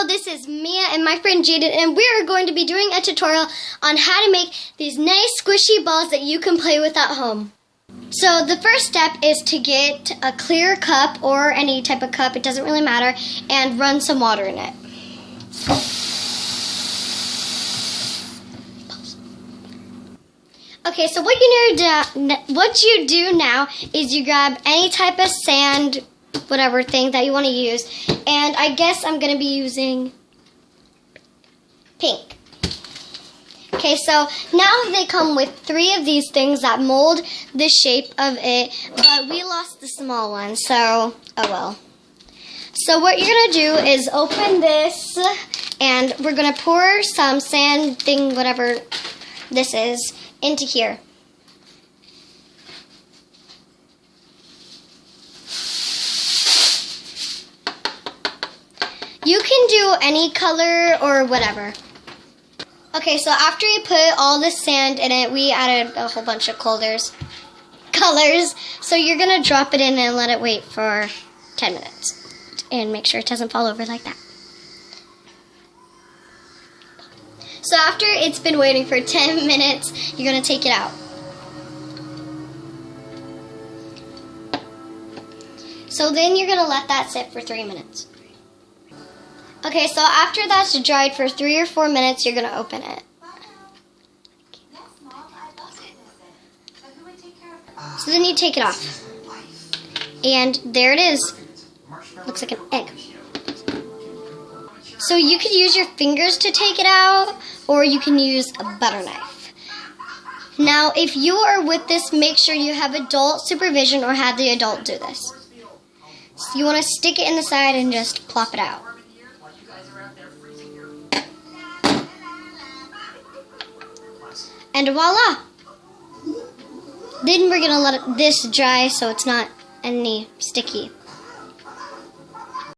this is Mia and my friend Jaden, and we are going to be doing a tutorial on how to make these nice squishy balls that you can play with at home. So the first step is to get a clear cup or any type of cup, it doesn't really matter, and run some water in it. Okay, so what you do now is you grab any type of sand, whatever thing that you want to use, and I guess I'm going to be using pink. Okay, so now they come with 3 of these things that mold the shape of it, but we lost the small one, so oh well. So what you're going to do is open this, and we're going to pour some sand thing, whatever this is, into here. You can do any color or whatever. Okay, so after you put all the sand in it, we added a whole bunch of colors. So you're going to drop it in and let it wait for 10 minutes. And make sure it doesn't fall over like that. So after it's been waiting for 10 minutes, you're going to take it out. So then you're going to let that sit for 3 minutes. Okay, so after that's dried for 3 or 4 minutes, you're going to open it. So then you take it off. And there it is. Looks like an egg. So you could use your fingers to take it out, or you can use a butter knife. Now, if you are with this, make sure you have adult supervision or have the adult do this. So you want to stick it in the side and just plop it out. And voila! Then we're going to let this dry so it's not any sticky.